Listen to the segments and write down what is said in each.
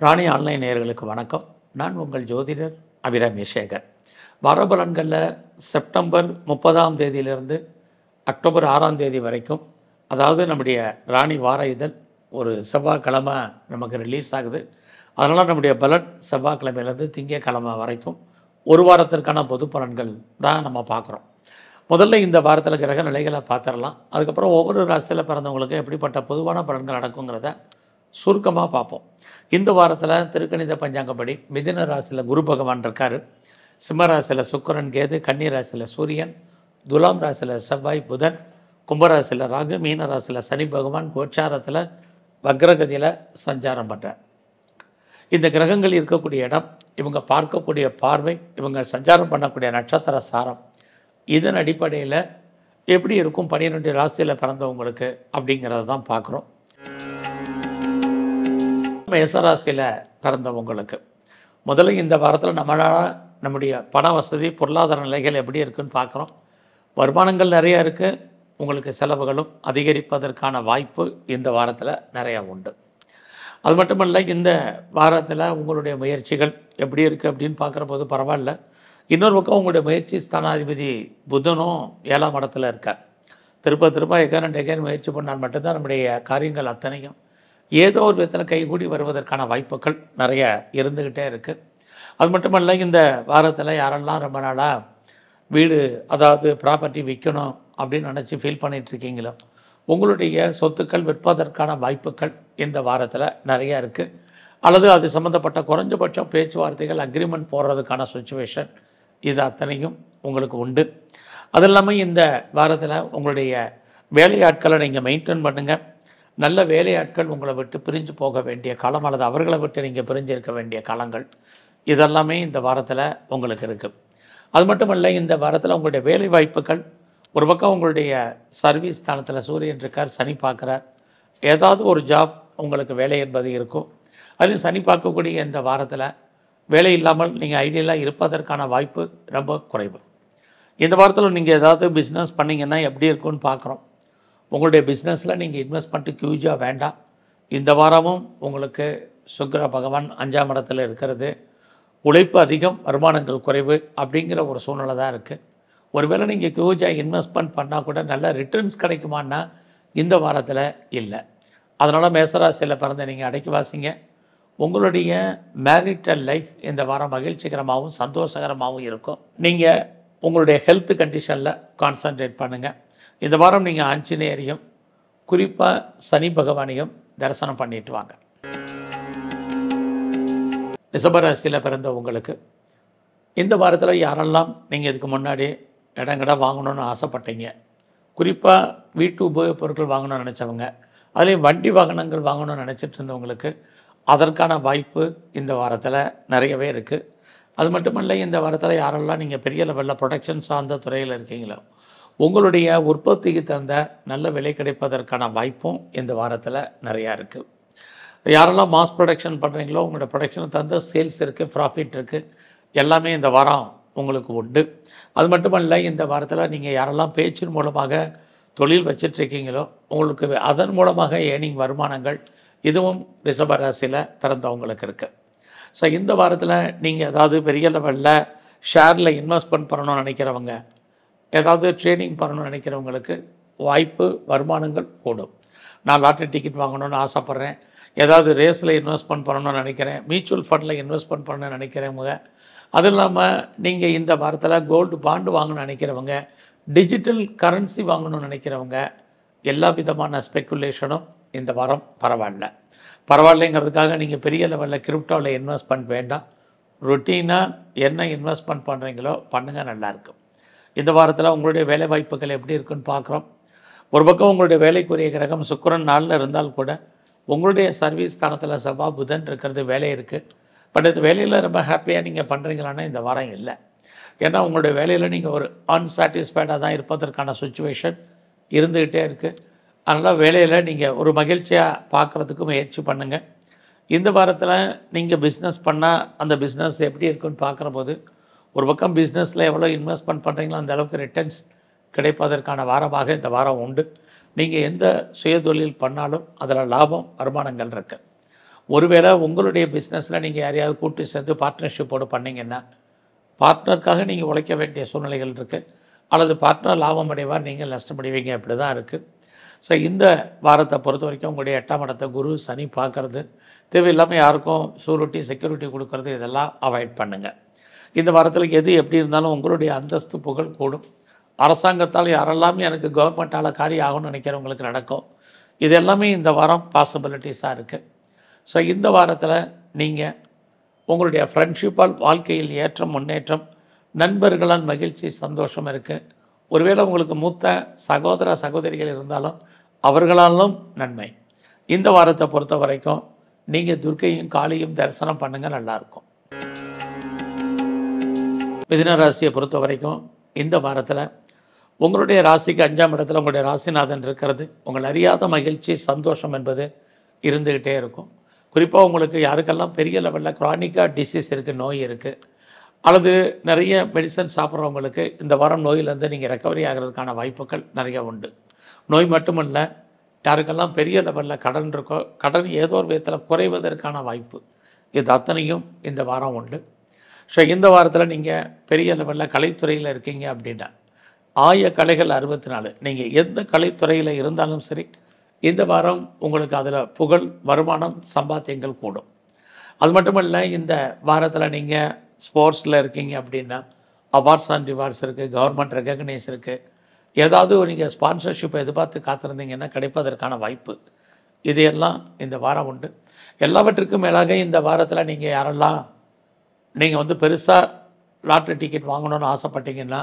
ராணி online நேயர்களுக்கு வணக்கம். நான் உங்கள் ஜோதிடர் அபிராமி சேகர். வாரபலன்களில் செப்டம்பர் 30ஆம் தேதியிலிருந்து அக்டோபர் 6ஆம் தேதி வரைக்கும், அதாவது நம்முடைய ராணி வார இதழ் ஒரு செவ்வாய்க்கிழமை நமக்கு ரிலீஸ் ஆகுது. அதனால் நம்முடைய பலன் செவ்வாய்க்கிழமையிலேருந்து திங்கட்கிழமை வரைக்கும் ஒரு வாரத்திற்கான பொது பலன்கள் தான் நம்ம பார்க்குறோம். முதல்ல இந்த வாரத்தில் கிரக நிலைகளை பார்த்துடலாம். அதுக்கப்புறம் ஒவ்வொரு ராசியில் பிறந்தவங்களுக்கு எப்படிப்பட்ட பொதுவான பலன்கள் நடக்குங்கிறத சுருக்கமாக பார்ப்போம். இந்த வாரத்தில் திருக்கணித பஞ்சாங்கப்படி மிதுன ராசியில் குரு பகவான் இருக்கார், சிம்ம ராசியில் சுக்கிரன் கேது, கன்னி ராசியில் சூரியன், துலாம் ராசியில் செவ்வாய் புதன், கும்பராசியில் ராகு, மீன ராசியில் சனி பகவான் கோச்சாரத்தில் வக்ரகதியில் சஞ்சாரம் பண்ணுறார். இந்த கிரகங்கள் இருக்கக்கூடிய இடம், இவங்க பார்க்கக்கூடிய பார்வை, இவங்க சஞ்சாரம் பண்ணக்கூடிய நட்சத்திர சாரம், இதன் அடிப்படையில் எப்படி இருக்கும் 12 ராசியில் பிறந்தவங்களுக்கு அப்படிங்கிறத தான் பார்க்குறோம். மேசராசியில் பிறந்தவங்களுக்கு முதல்ல இந்த வாரத்தில் நம்மளால் நம்முடைய பண வசதி பொருளாதார நிலைகள் எப்படி இருக்குன்னு பார்க்குறோம். வருமானங்கள் நிறையா இருக்குது, உங்களுக்கு செலவுகளும் அதிகரிப்பதற்கான வாய்ப்பு இந்த வாரத்தில் நிறையா உண்டு. அது மட்டுமல்ல, இந்த வாரத்தில் உங்களுடைய முயற்சிகள் எப்படி இருக்குது அப்படின்னு பார்க்குற போது பரவாயில்ல. இன்னொரு பக்கம் உங்களுடைய முயற்சி ஸ்தானாதிபதி புதனும் 7ஆம் இடத்துல இருக்கார். திரும்ப எகன் முயற்சி பண்ணால் மட்டும்தான் நம்முடைய காரியங்கள் அத்தனையும் ஏதோ ஒரு விதத்தில் கைகூடி வருவதற்கான வாய்ப்புகள் நிறைய இருந்துக்கிட்டே இருக்குது. அது மட்டுமல்ல, இந்த வாரத்தில் யாரெல்லாம் ரொம்ப நாளாக வீடு, அதாவது ப்ராப்பர்ட்டி விற்கணும் அப்படின்னு நினச்சி ஃபீல் பண்ணிகிட்ருக்கீங்களோ, உங்களுடைய சொத்துக்கள் விற்பதற்கான வாய்ப்புகள் இந்த வாரத்தில் நிறையா இருக்குது. அல்லது அது சம்மந்தப்பட்ட குறைஞ்சபட்சம் பேச்சுவார்த்தைகள், அக்ரிமெண்ட் போடுறதுக்கான சுச்சுவேஷன் இது அத்தனையும் உங்களுக்கு உண்டு. அது இல்லாமல் இந்த வாரத்தில் உங்களுடைய வேலையாட்களை நீங்கள் மெயின்டைன் பண்ணுங்கள். நல்ல வேலையாட்கள் உங்களை விட்டு பிரிஞ்சு போக வேண்டிய காலம், அல்லது அவர்களை விட்டு நீங்கள் பிரிஞ்சிருக்க வேண்டிய காலங்கள் இதெல்லாமே இந்த வாரத்தில் உங்களுக்கு இருக்குது. அது மட்டுமல்ல, இந்த வாரத்தில் உங்களுடைய வேலை வாய்ப்புகள், ஒரு பக்கம் உங்களுடைய சர்வீஸ் ஸ்தானத்தில் சூரியன் இருக்கார், சனி பார்க்குறார். ஏதாவது ஒரு ஜாப் உங்களுக்கு வேலை என்பது இருக்கும். அதுலேயும் சனி பார்க்கக்கூடிய இந்த வாரத்தில் வேலை இல்லாமல் நீங்கள் ஐடியலாக இருப்பதற்கான வாய்ப்பு ரொம்ப குறைவு. இந்த வாரத்தில் நீங்கள் ஏதாவது பிஸ்னஸ் பண்ணிங்கன்னா எப்படி இருக்குன்னு பார்க்குறோம். உங்களுடைய பிஸ்னஸில் நீங்கள் இன்வெஸ்ட்மெண்ட்டுக்கு ஹியூஜாக வேண்டாம். இந்த வாரமும் உங்களுக்கு சுக்கிர பகவான் 5ஆம் இடத்துல இருக்கிறது. உழைப்பு அதிகம், வருமானங்கள் குறைவு அப்படிங்கிற ஒரு சூழ்நிலை தான் இருக்குது. ஒருவேளை நீங்கள் ஹியூஜாக இன்வெஸ்ட்மெண்ட் பண்ணால் கூட நல்ல ரிட்டர்ன்ஸ் கிடைக்குமான்னா இந்த வாரத்தில் இல்லை. அதனால் மேசராசியில் பிறந்த நீங்கள் அடக்கி வாசிங்க. உங்களுடைய மேரிட்டல் லைஃப் இந்த வாரம் மகிழ்ச்சிகரமாகவும் சந்தோஷகரமாகவும் இருக்கும். நீங்கள் உங்களுடைய ஹெல்த் கண்டிஷனில் கான்சன்ட்ரேட் பண்ணுங்கள். இந்த வாரம் நீங்கள் ஆஞ்சநேயரையும் குறிப்பாக சனி பகவானையும் தரிசனம் பண்ணிட்டு வாங்க. ரிஷபராசியில் பிறந்த உங்களுக்கு இந்த வாரத்தில் யாரெல்லாம் நீங்கள் இதுக்கு முன்னாடி இடங்கட வாங்கணும்னு ஆசைப்பட்டீங்க, குறிப்பாக வீட்டு உபயோகப் பொருட்கள் வாங்கணும்னு நினச்சவங்க, அதுலேயும் வண்டி வாகனங்கள் வாங்கணும்னு நினச்சிட்டு இருந்தவங்களுக்கு அதற்கான வாய்ப்பு இந்த வாரத்தில் நிறையவே இருக்குது. அது மட்டுமல்ல, இந்த வாரத்தில் யாரெல்லாம் நீங்கள் பெரிய லெவலில் ப்ரொடக்ஷன் சார்ந்த துறையில் இருக்கீங்களோ, உங்களுடைய உற்பத்திக்கு தகுந்த நல்ல விலை கிடைப்பதற்கான வாய்ப்பும் இந்த வாரத்தில் நிறையா இருக்குது. யாரெல்லாம் மாஸ் ப்ரொடக்ஷன் பண்ணுறீங்களோ, உங்களோட ப்ரொடக்ஷனுக்கு தகுந்த சேல்ஸ் இருக்குது, ப்ராஃபிட் இருக்குது, எல்லாமே இந்த வாரம் உங்களுக்கு உண்டு. அது மட்டுமல்ல, இந்த வாரத்தில் நீங்கள் யாரெல்லாம் பேச்சின் மூலமாக தொழில் வச்சிட்ருக்கீங்களோ, உங்களுக்கு அதன் மூலமாக ஏர்னிங் வருமானங்கள் இதுவும் ரிஷபராசியில் பிறந்தவங்களுக்கு இருக்குது. ஸோ இந்த வாரத்தில் நீங்கள் ஏதாவது பெரிய லெவலில் ஷேரில் இன்வெஸ்ட்மெண்ட் பண்ணணும்னு நினைக்கிறவங்க, ஏதாவது ட்ரேடிங் பண்ணணும்னு நினைக்கிறவங்களுக்கு வாய்ப்பு, வருமானங்கள் கூடும். நான் லாட்டரி டிக்கெட் வாங்கணும்னு ஆசைப்பட்றேன், ஏதாவது ரேஸில் இன்வெஸ்ட்மெண்ட் பண்ணணும்னு நினைக்கிறேன், மியூச்சுவல் ஃபண்டில் இன்வெஸ்ட்மெண்ட் பண்ணணும்னு நினைக்கிறவங்க, அது இல்லாமல் நீங்கள் இந்த வாரத்தில் கோல்டு பாண்டு வாங்கணும்னு நினைக்கிறவங்க, டிஜிட்டல் கரன்சி வாங்கணும்னு நினைக்கிறவங்க, எல்லா விதமான ஸ்பெக்குலேஷனும் இந்த வாரம் பரவாயில்லைங்கிறதுக்காக நீங்கள் பெரிய லெவலில் கிரிப்டோவில் இன்வெஸ்ட்மெண்ட் வேண்டாம். ரொட்டீனாக என்ன இன்வெஸ்ட்மெண்ட் பண்ணுறீங்களோ பண்ணுங்கள், நல்லாயிருக்கும். இந்த வாரத்தில் உங்களுடைய வேலை வாய்ப்புகள் எப்படி இருக்குன்னு பார்க்குறோம். ஒரு பக்கம் உங்களுடைய வேலைக்குரிய கிரகம் சுக்கிரன் 4ல் இருந்தால் கூட உங்களுடைய சர்வீஸ் ஸ்தானத்தில் செவ்வாய் புதன் இருக்கிறது, வேலை இருக்குது. பட் இந்த வேலையில் ரொம்ப ஹாப்பியாக நீங்கள் பண்ணுறீங்களான்னா இந்த வாரம் இல்லை. ஏன்னா உங்களுடைய வேலையில் நீங்கள் ஒரு அன்சாட்டிஸ்ஃபைடாக தான் இருப்பதற்கான சுச்சுவேஷன் இருந்துக்கிட்டே இருக்குது. அதனால் வேலையில் நீங்கள் ஒரு மகிழ்ச்சியாக பார்க்குறதுக்கு முயற்சி பண்ணுங்கள். இந்த வாரத்தில் நீங்கள் பிஸ்னஸ் பண்ணால் அந்த பிஸ்னஸ் எப்படி இருக்குன்னு பார்க்குற போது, ஒரு பக்கம் பிஸ்னஸில் எவ்வளோ இன்வெஸ்ட்மெண்ட் பண்ணுறீங்களோ அந்த அளவுக்கு ரிட்டர்ன்ஸ் கிடைப்பதற்கான வாரமாக இந்த வாரம் உண்டு. நீங்கள் எந்த சுய தொழில் பண்ணாலும் அதில் லாபம், வருமானங்கள் இருக்குது. ஒருவேளை உங்களுடைய பிஸ்னஸில் நீங்கள் யாரையாவது கூட்டு சேர்ந்து பார்ட்னர்ஷிப்போடு பண்ணிங்கன்னா பார்ட்னருக்காக நீங்கள் உழைக்க வேண்டிய சூழ்நிலைகள் இருக்குது, அல்லது பார்ட்னர் லாபம் அடைவார், நீங்கள் நஷ்டமடைவீங்க. அப்படி தான் இருக்குது. ஸோ இந்த வாரத்தை பொறுத்த வரைக்கும் உங்களுடைய 8ஆம் இடத்தை குரு சனி பார்க்குறது, தேவையில்லாமல் யாருக்கும் ஷூரிட்டி செக்யூரிட்டி கொடுக்கறது, இதெல்லாம் அவாய்ட் பண்ணுங்கள். இந்த வாரத்தில் எது எப்படி இருந்தாலும் உங்களுடைய அந்தஸ்து புகழ் கூடும். அரசாங்கத்தால் யாரெல்லாமே எனக்கு கவர்மெண்ட்டால் காரியம் ஆகும்னு நினைக்கிறவங்களுக்கு நடக்கும். இது எல்லாமே இந்த வாரம் பாசிபிலிட்டிஸாக இருக்குது. ஸோ இந்த வாரத்தில் நீங்கள் உங்களுடைய ஃப்ரெண்ட்ஷிப்பால் வாழ்க்கையில் ஏற்றம் முன்னேற்றம், நண்பர்களால் மகிழ்ச்சி சந்தோஷம் இருக்குது. ஒருவேளை உங்களுக்கு மூத்த சகோதர சகோதரிகள் இருந்தாலும் அவர்களாலும் நன்மை. இந்த வாரத்தை பொறுத்த வரைக்கும் நீங்கள் துர்க்கையும் காளியும் தரிசனம் பண்ணுங்கள், நல்லாயிருக்கும். மிதுன ராசியை பொறுத்த வரைக்கும் இந்த வாரத்தில் உங்களுடைய ராசிக்கு 5ஆம் இடத்துல உங்களுடைய ராசிநாதன் இருக்கிறது. உங்கள் அறியாத மகிழ்ச்சி சந்தோஷம் என்பது இருந்துக்கிட்டே இருக்கும். குறிப்பாக உங்களுக்கு யாருக்கெல்லாம் பெரிய லெவலில் க்ரானிக்காக டிசீஸ் இருக்குது, நோய் இருக்குது, அல்லது நிறைய மெடிசன் சாப்பிட்றவங்களுக்கு இந்த வாரம் நோயிலேருந்து நீங்கள் ரெக்கவரி ஆகிறதுக்கான வாய்ப்புகள் நிறைய உண்டு. நோய் மட்டுமல்ல, யாருக்கெல்லாம் பெரிய லெவலில் கடன் இருக்கோ, கடன் ஏதோ ஒரு விதத்தில் குறைவதற்கான வாய்ப்பு, இது அத்தனையும் இந்த வாரம் உண்டு. ஸோ இந்த வாரத்தில் நீங்கள் பெரிய லெவலில் கலைத்துறையில் இருக்கீங்க அப்படின்னா, ஆய கலைகள் 64, நீங்கள் எந்த கலைத்துறையில் இருந்தாலும் சரி, இந்த வாரம் உங்களுக்கு அதில் புகழ், வருமானம், சம்பாத்தியங்கள் கூடும். அது மட்டுமல்ல, இந்த வாரத்தில் நீங்கள் ஸ்போர்ட்ஸில் இருக்கீங்க அப்படின்னா அவார்ட்ஸ் அண்ட் ரிவார்ட்ஸ் இருக்குது, கவர்மெண்ட் ரெகக்னைஸ் இருக்குது. ஏதாவது நீங்கள் ஸ்பான்சர்ஷிப்பை எதிர்பார்த்து காத்திருந்தீங்கன்னா கிடைப்பதற்கான வாய்ப்பு, இதையெல்லாம் இந்த வாரம் உண்டு. எல்லாவற்றுக்கும் மேலாக இந்த வாரத்தில் நீங்கள் யாரெல்லாம் நீங்கள் பெருசாக லாட்ரி டிக்கெட் வாங்கணும்னு ஆசைப்பட்டீங்கன்னா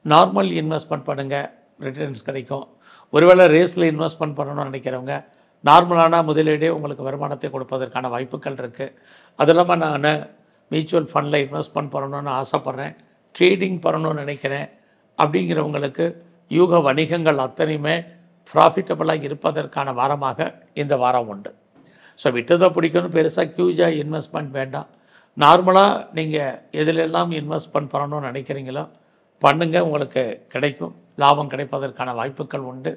நார்மல் இன்வெஸ்ட்மெண்ட் பண்ணுங்கள், ரிட்டர்ன்ஸ் கிடைக்கும். ஒருவேளை ரேஸில் இன்வெஸ்ட்மெண்ட் பண்ணணும்னு நினைக்கிறவங்க நார்மலான முதலீடே உங்களுக்கு வருமானத்தை கொடுப்பதற்கான வாய்ப்புகள் இருக்குது. அது இல்லாமல் நான் மியூச்சுவல் ஃபண்டில் இன்வெஸ்ட்மெண்ட் பண்ணணும்னு ஆசைப்பட்றேன், ட்ரேடிங் பண்ணணும்னு நினைக்கிறேன் அப்படிங்கிறவங்களுக்கு யூக வணிகங்கள் அத்தனையுமே ப்ராஃபிட்டபுளாக இருப்பதற்கான வாரமாக இந்த வாரம் உண்டு. ஸோ விட்டதை பிடிக்கணும், பெருசாக ஹியூஜாக இன்வெஸ்ட்மெண்ட் வேண்டாம். நார்மலாக நீங்கள் எதிலெல்லாம் இன்வெஸ்ட்மெண்ட் பண்ணணும்னு நினைக்கிறீங்களோ பண்ணுங்கள், உங்களுக்கு கிடைக்கும், லாபம் கிடைப்பதற்கான வாய்ப்புகள் உண்டு.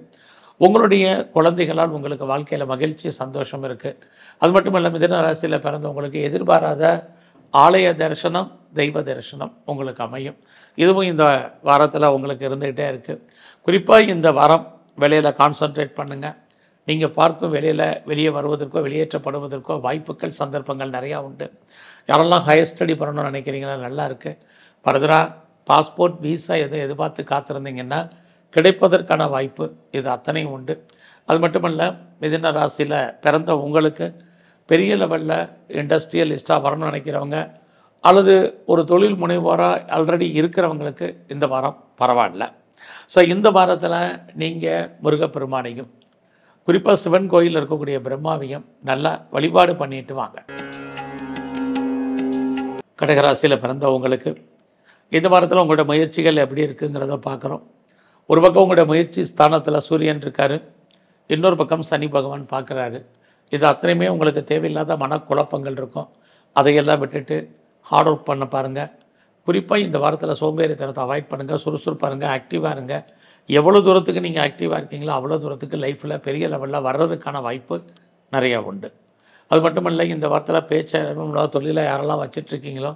உங்களுடைய குழந்தைகளால் உங்களுக்கு வாழ்க்கையில் மகிழ்ச்சி சந்தோஷம் இருக்குது. அது மட்டும் இல்லாமல் மிதுன ராசியில் பிறந்தவங்களுக்கு எதிர்பாராத ஆலய தரிசனம், தெய்வ தரிசனம் உங்களுக்கு அமையும். இதுவும் இந்த வாரத்தில் உங்களுக்கு இருந்துக்கிட்டே இருக்குது. குறிப்பாக இந்த வாரம் வேலையில் கான்சன்ட்ரேட் பண்ணுங்கள். நீங்கள் பார்க்கும் வேலையில் வெளியே வருவதற்கோ வெளியேற்றப்படுவதற்கோ வாய்ப்புகள் சந்தர்ப்பங்கள் நிறையா உண்டு. யாரெல்லாம் ஹையர் ஸ்டடி பண்ணணும்னு நினைக்கிறீங்களா, நல்லா இருக்குது. ஃபர்தராக பாஸ்போர்ட் விசா எதிர்பார்த்து காத்திருந்தீங்கன்னா கிடைப்பதற்கான வாய்ப்பு, இது அத்தனையும் உண்டு. அது மட்டுமல்ல, மிதுன ராசியில் பிறந்த உங்களுக்கு பெரிய லெவலில் இண்டஸ்ட்ரியலிஸ்ட்டாக வரணும்னு நினைக்கிறவங்க, அல்லது ஒரு தொழில் முனைவோராக ஆல்ரெடி இருக்கிறவங்களுக்கு இந்த வாரம் பரவாயில்ல. ஸோ இந்த வாரத்தில் நீங்கள் முருகப்பெருமானையும் குறிப்பாக சிவன் கோயிலில் இருக்கக்கூடிய பிரம்மாவையும் நல்லா வழிபாடு பண்ணிட்டு வாங்க. கடகராசியில் பிறந்தவங்களுக்கு இந்த வாரத்தில் உங்களோட முயற்சிகள் எப்படி இருக்குங்கிறத பார்க்குறோம். ஒரு பக்கம் உங்களோட முயற்சி ஸ்தானத்தில் சூரியன் இருக்கார், இன்னொரு பக்கம் சனி பகவான் பார்க்குறாரு. இது அத்தனையுமே உங்களுக்கு தேவையில்லாத மனக்குழப்பங்கள் இருக்கும். அதையெல்லாம் விட்டுட்டு ஹார்ட் ஒர்க் பண்ண பாருங்கள். குறிப்பாக இந்த வாரத்தில் சோம்பேறித்தனத்தை அவாய்ட் பண்ணுங்கள், சுறுசுறுப்பாக இருங்க, ஆக்டிவாக இருங்க. எவ்வளோ தூரத்துக்கு நீங்கள் ஆக்டிவாக இருக்கீங்களோ அவ்வளோ தூரத்துக்கு லைஃப்பில் பெரிய லெவலில் வர்றதுக்கான வாய்ப்பு நிறையா உண்டு. அது மட்டுமல்ல, இந்த வாரத்தில் பேச்சை தொழிலை யாரெல்லாம் வச்சிட்ருக்கீங்களோ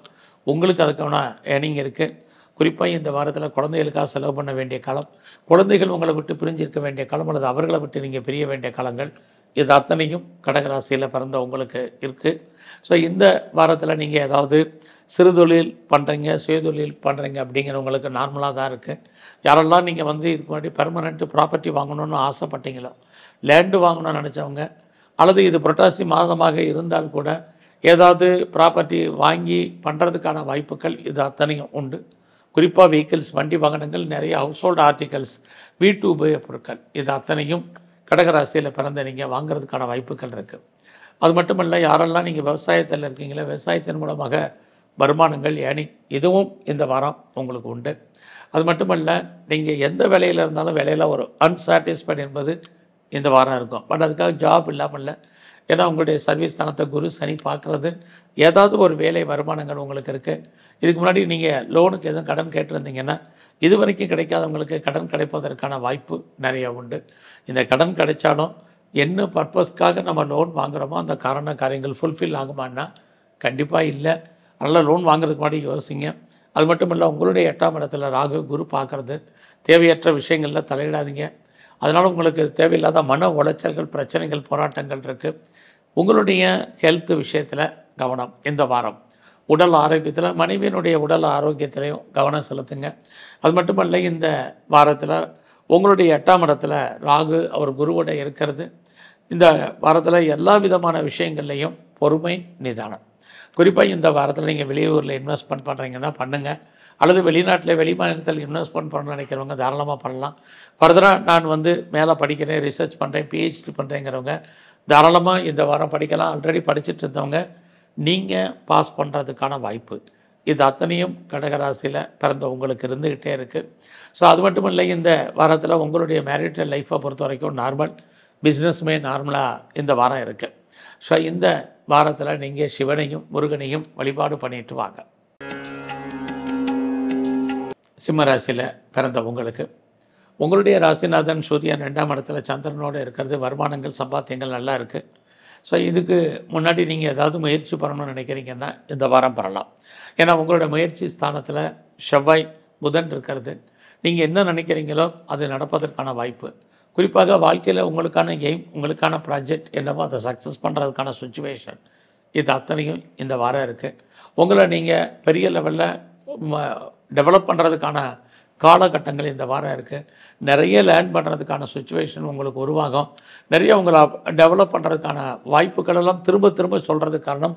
உங்களுக்கு அதுக்கான ஏர்னிங் இருக்குது. குறிப்பாக இந்த வாரத்தில் குழந்தைகளுக்காக செலவு பண்ண வேண்டிய காலம், குழந்தைகள் உங்களை விட்டு பிரிஞ்சிருக்க வேண்டிய காலம், அல்லது அவர்களை விட்டு நீங்கள் பிரிய வேண்டிய காலங்கள், இது அத்தனையும் கடகராசியில் பிறந்த உங்களுக்கு இருக்குது. ஸோ இந்த வாரத்தில் நீங்கள் ஏதாவது சிறு தொழில் பண்ணுறீங்க, சுயதொழில் பண்ணுறீங்க அப்படிங்கிறவங்களுக்கு நார்மலாக தான் இருக்குது. யாரெல்லாம் நீங்கள் இதுக்கு முன்னாடி பெர்மனெண்ட்டு ப்ராப்பர்ட்டி வாங்கணும்னு ஆசைப்பட்டீங்களோ, லேண்டு வாங்கணும்னு நினச்சவங்க, அல்லது இது புரட்டாசி மாதமாக இருந்தால் கூட ஏதாவது ப்ராப்பர்ட்டி வாங்கி பண்ணுறதுக்கான வாய்ப்புகள் இது அத்தனையும் உண்டு. குறிப்பாக வெஹிக்கிள்ஸ், வண்டி வாகனங்கள், நிறைய ஹவுஸ்ஹோல்டு ஆர்டிகல்ஸ், வீட்டு உபயோகப் பொருட்கள், இது அத்தனையும் கடகராசியில் பிறந்த நீங்கள் வாங்கிறதுக்கான வாய்ப்புகள் இருக்குது. அது மட்டுமல்ல, யாரெல்லாம் நீங்கள் விவசாயத்தில் இருக்கீங்களோ, விவசாயத்தின் மூலமாக வருமானங்கள் ஏர்னிங், இதுவும் இந்த வாரம் உங்களுக்கு உண்டு. அது மட்டுமல்ல, நீங்கள் எந்த வேலையில் இருந்தாலும் வேலையில் ஒரு அன்சாட்டிஸ்ஃபைட் என்பது இந்த வாரம் இருக்கும். பட் அதுக்காக ஜாப் இல்லாமல் இல்லை. ஏன்னா உங்களுடைய சர்வீஸ் ஸ்தானத்தை குரு சனி பார்க்குறது, ஏதாவது ஒரு வேலை வருமானங்கள் உங்களுக்கு இருக்குது. இதுக்கு முன்னாடி நீங்கள் லோனுக்கு எதுவும் கடன் கேட்டிருந்தீங்கன்னா இது வரைக்கும் கிடைக்காதவங்களுக்கு கடன் கிடைப்பதற்கான வாய்ப்பு நிறைய உண்டு. இந்த கடன் கிடைச்சாலும் என்ன பர்பஸ்க்காக நம்ம லோன் வாங்குகிறோமோ அந்த காரியங்கள் ஃபுல்ஃபில் ஆகுமான்னா கண்டிப்பாக இல்லை. அதனால் லோன் வாங்குறதுக்கு முன்னாடி யோசிங்க. அது மட்டும் இல்லை, உங்களுடைய 8ஆம் இடத்துல ராகு குரு பார்க்குறது, தேவையற்ற விஷயங்களில் தலையிடாதீங்க. அதனால் உங்களுக்கு தேவையில்லாத மன உளைச்சல்கள், பிரச்சனைகள், போராட்டங்கள் இருக்குது. உங்களுடைய ஹெல்த் விஷயத்தில் கவனம். இந்த வாரம் உடல் ஆரோக்கியத்தில், மனைவியினுடைய உடல் ஆரோக்கியத்திலையும் கவனம் செலுத்துங்க. அது மட்டுமல்ல, இந்த வாரத்தில் உங்களுடைய 8ஆம் இடத்துல ராகு அவர் குருவோட இருக்கிறது. இந்த வாரத்தில் எல்லா விதமான விஷயங்கள்லையும் பொறுமை, நிதானம். குறிப்பாக இந்த வாரத்தில் நீங்கள் வெளியூரில் இன்வெஸ்ட்மெண்ட் பண்ணுறீங்கன்னா பண்ணுங்கள். அல்லது வெளிநாட்டில் வெளி மாநிலத்தில் இன்வெஸ்ட்மெண்ட் பண்ண நினைக்கிறவங்க தாராளமாக பண்ணலாம். ஃபர்தராக நான் மேலே படிக்கிறேன், ரிசர்ச் பண்ணுறேன், பிஹெச்டி பண்ணுறேங்கிறவங்க தாராளமாக இந்த வாரம் படிக்கலாம். ஆல்ரெடி படிச்சுட்டு இருந்தவங்க நீங்கள் பாஸ் பண்ணுறதுக்கான வாய்ப்பு இது அத்தனையும் கடகராசியில் பிறந்த உங்களுக்கு இருந்துக்கிட்டே இருக்குது. ஸோ அது மட்டும் இல்லை, இந்த வாரத்தில் உங்களுடைய மேரிட்டல் லைஃப்பை பொறுத்த வரைக்கும் நார்மல், பிஸ்னஸுமே நார்மலாக இந்த வாரம் இருக்குது. ஸோ இந்த வாரத்தில் நீங்கள் சிவனையும் முருகனையும் வழிபாடு பண்ணிட்டு வாங்க. சிம்ம ராசியில் பிறந்த உங்களுடைய ராசிநாதன் சூரியன் 2ஆம் இடத்துல சந்திரனோடு இருக்கிறது. வருமானங்கள், சம்பாத்தியங்கள் நல்லா இருக்குது. ஸோ இதுக்கு முன்னாடி நீங்கள் ஏதாவது முயற்சி பண்ணணும்னு நினைக்கிறீங்கன்னா இந்த வாரம் பண்ணலாம். ஏன்னா உங்களோட முயற்சி ஸ்தானத்தில் செவ்வாய், புதன் இருக்கிறது. நீங்கள் என்ன நினைக்கிறீங்களோ அது நடப்பதற்கான வாய்ப்பு. குறிப்பாக வாழ்க்கையில் உங்களுக்கான எய்ம், உங்களுக்கான ப்ராஜெக்ட் என்னவோ அதை சக்ஸஸ் பண்ணுறதுக்கான சுச்சுவேஷன் இது அத்தனையும் இந்த வாரம் இருக்குது. உங்களை நீங்கள் பெரிய லெவலில் டெவலப் பண்ணுறதுக்கான காலகட்டங்கள் இந்த வாரம் இருக்குது. நிறைய லேர்ன் பண்ணுறதுக்கான சுச்சுவேஷன் உங்களுக்கு உருவாகும். நிறைய உங்களை டெவலப் பண்ணுறதுக்கான வாய்ப்புகள் எல்லாம் திரும்ப திரும்ப சொல்கிறதுக்கு காரணம்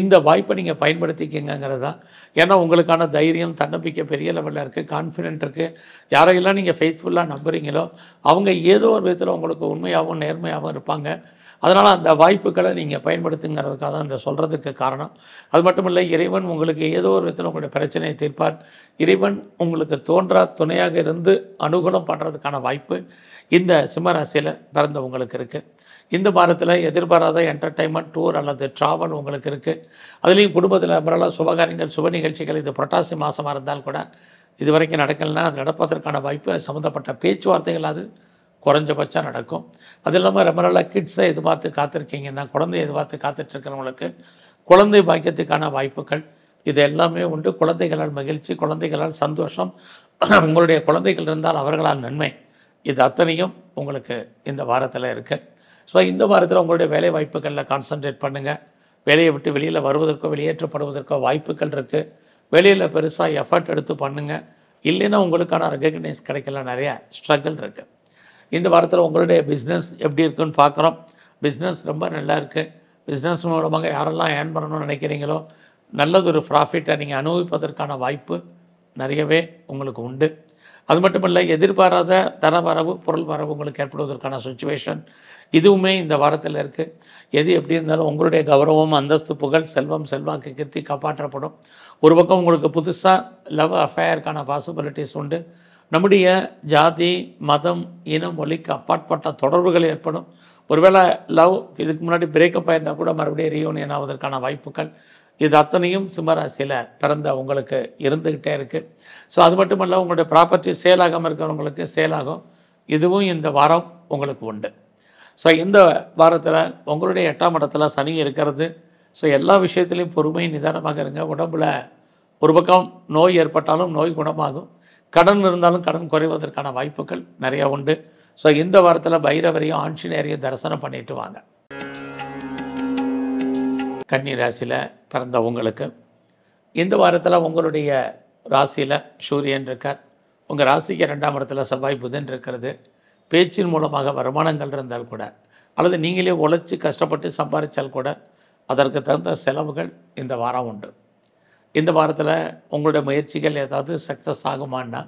இந்த வாய்ப்பை நீங்கள் பயன்படுத்திக்கிங்கிறது தான். ஏன்னா உங்களுக்கான தைரியம், தன்னம்பிக்கை பெரிய லெவலில் இருக்குது, கான்ஃபிடென்ட் இருக்குது. யாரையெல்லாம் நீங்கள் ஃபெய்த்ஃபுல்லாக நம்புகிறீங்களோ அவங்க ஏதோ ஒரு விதத்தில் உங்களுக்கு உண்மையாகவும் நேர்மையாகவும் இருப்பாங்க. அதனால் அந்த வாய்ப்புகளை நீங்கள் பயன்படுத்துங்கிறதுக்காக தான் இந்த சொல்கிறதுக்கு காரணம். அது மட்டும் இல்லை, இறைவன் உங்களுக்கு ஏதோ ஒரு விதத்தில் உங்களுடைய பிரச்சனையை தீர்ப்பார். இறைவன் உங்களுக்கு தோன்றா துணையாக இருந்து அனுகூலம் பண்ணுறதுக்கான வாய்ப்பு இந்த சிம்மராசியில் பிறந்த உங்களுக்கு இருக்குது. இந்த வாரத்தில் எதிர்பாராத என்டர்டைன்மெண்ட், டூர் அல்லது ட்ராவல் உங்களுக்கு இருக்குது. அதுலேயும் குடும்பத்தில் பரவாயில்ல சுபகாரியங்கள், சுப நிகழ்ச்சிகள் இது புரட்டாசி மாதமாக இருந்தால் கூட இது வரைக்கும் நடக்கலைன்னா அது நடப்பதற்கான வாய்ப்பு சம்மந்தப்பட்ட பேச்சுவார்த்தைகள் அது குறைஞ்சபட்சம் நடக்கும். அது இல்லாமல் ரொம்ப நாளாக கிட்ஸை எதிர்பார்த்து காத்திருக்கீங்கன்னா, குழந்தை எதிர்பார்த்து காத்துட்ருக்கிறவங்களுக்கு குழந்தை பாக்கியத்துக்கான வாய்ப்புகள் இது எல்லாமே உண்டு. குழந்தைகளால் மகிழ்ச்சி, குழந்தைகளால் சந்தோஷம், உங்களுடைய குழந்தைகள் இருந்தால் அவர்களால் நன்மை இது அத்தனையும் உங்களுக்கு இந்த வாரத்தில் இருக்குது. ஸோ இந்த வாரத்தில் உங்களுடைய வேலை வாய்ப்புகளில் கான்சன்ட்ரேட் பண்ணுங்கள். வேலையை விட்டு வெளியில் வருவதற்கோ வெளியேற்றப்படுவதற்கோ வாய்ப்புகள் இருக்குது. வெளியில் பெருசாக எஃபர்ட் எடுத்து பண்ணுங்கள். இல்லைன்னா உங்களுக்கான ரெகக்னைஸ் கிடைக்கல, நிறையா ஸ்ட்ரகிள் இருக்குது. இந்த வாரத்தில் உங்களுடைய பிஸ்னஸ் எப்படி இருக்குன்னு பார்க்குறோம். பிஸ்னஸ் ரொம்ப நல்லா இருக்குது. பிஸ்னஸ் மூலமாக யாரெல்லாம் ஏர்ன் பண்ணணும்னு நினைக்கிறீங்களோ நல்லதொரு ப்ராஃபிட்டை நீங்கள் அனுபவிப்பதற்கான வாய்ப்பு நிறையவே உங்களுக்கு உண்டு. அது மட்டும் இல்லை, எதிர்பாராத தன வரவு, பொருள் வரவு உங்களுக்கு ஏற்படுவதற்கான சுச்சுவேஷன் இதுவுமே இந்த வாரத்தில் இருக்குது. எது எப்படி இருந்தாலும் உங்களுடைய கௌரவம், அந்தஸ்து, புகழ், செல்வம், செல்வாக்கு, கீர்த்தி காப்பாற்றப்படும். ஒரு பக்கம் உங்களுக்கு புதுசாக லவ் அஃபேருக்கான பாசிபிலிட்டிஸ் உண்டு. நம்முடைய ஜாதி, மதம், இனம், மொழிக்கு அப்பாற்பட்ட தொடர்புகள் ஏற்படும். ஒருவேளை லவ் இதுக்கு முன்னாடி பிரேக்கப் ஆயிருந்தால் கூட மறுபடியும் ரீயூனியன் ஆவதற்கான வாய்ப்புகள் இது அத்தனையும் சிம்மராசியில் பிறந்த உங்களுக்கு இருந்துக்கிட்டே இருக்குது. ஸோ அது மட்டும் இல்லை, உங்களுடைய ப்ராப்பர்ட்டி சேல் ஆகாமல் இருக்கிறவங்களுக்கு சேல் ஆகும். இதுவும் இந்த வாரம் உங்களுக்கு உண்டு. ஸோ இந்த வாரத்தில் உங்களுடைய 8ஆம் இடத்துல சனி இருக்கிறது. ஸோ எல்லா விஷயத்துலையும் பொறுமை, நிதானமாக இருங்க. உடம்பில் ஒரு பக்கம் நோய் ஏற்பட்டாலும் நோய் குணமாகும். கடன் இருந்தாலும் கடன் குறைவதற்கான வாய்ப்புகள் நிறையா உண்டு. ஸோ இந்த வாரத்தில் பைரவரையும் ஆஞ்சநேயரையும் தரிசனம் பண்ணிட்டு வாங்க. கன்னி ராசியில் பிறந்த உங்களுக்கு இந்த வாரத்தில் உங்களுடைய ராசியில் சூரியன் இருக்கார். உங்கள் ராசிக்கு 2ஆம் இடத்துல செவ்வாய், புதன் இருக்கிறது. பேச்சின் மூலமாக வருமானங்கள் இருந்தால் கூட அல்லது நீங்களே உழைச்சி கஷ்டப்பட்டு சம்பாதிச்சால் கூட அதற்கு தகுந்த செலவுகள் இந்த வாரம் உண்டு. இந்த வாரத்தில் உங்களுடைய முயற்சிகள் ஏதாவது சக்ஸஸ் ஆகுமான்னா,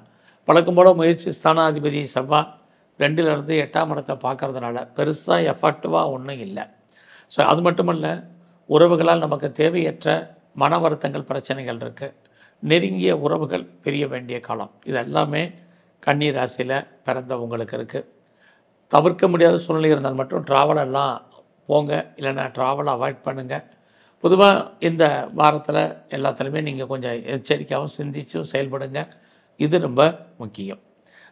வழக்கம் போல் முயற்சி ஸ்தானாதிபதி செவ்வாய் 2லேருந்து 8ஆம் இடத்தை பார்க்கறதுனால பெருசாக எஃபெக்டிவாக ஒன்றும் இல்லை. ஸோ அது மட்டுமல்ல, உறவுகளால் நமக்கு தேவையற்ற மன வருத்தங்கள், பிரச்சனைகள் இருக்குது. நெருங்கிய உறவுகள் பிரிய வேண்டிய காலம் இது எல்லாமே கன்னி ராசியில் பிறந்த உங்களுக்கு இருக்குது. தவிர்க்க முடியாத சூழ்நிலை இருந்தால் மட்டும் ட்ராவலெல்லாம் போங்க, இல்லைன்னா ட்ராவலை அவாய்ட் பண்ணுங்கள். பொதுவாக இந்த வாரத்தில் எல்லாத்துலேயுமே நீங்கள் கொஞ்சம் எச்சரிக்கையாகவும் சிந்திச்சும் செயல்படுங்க. இது ரொம்ப முக்கியம்.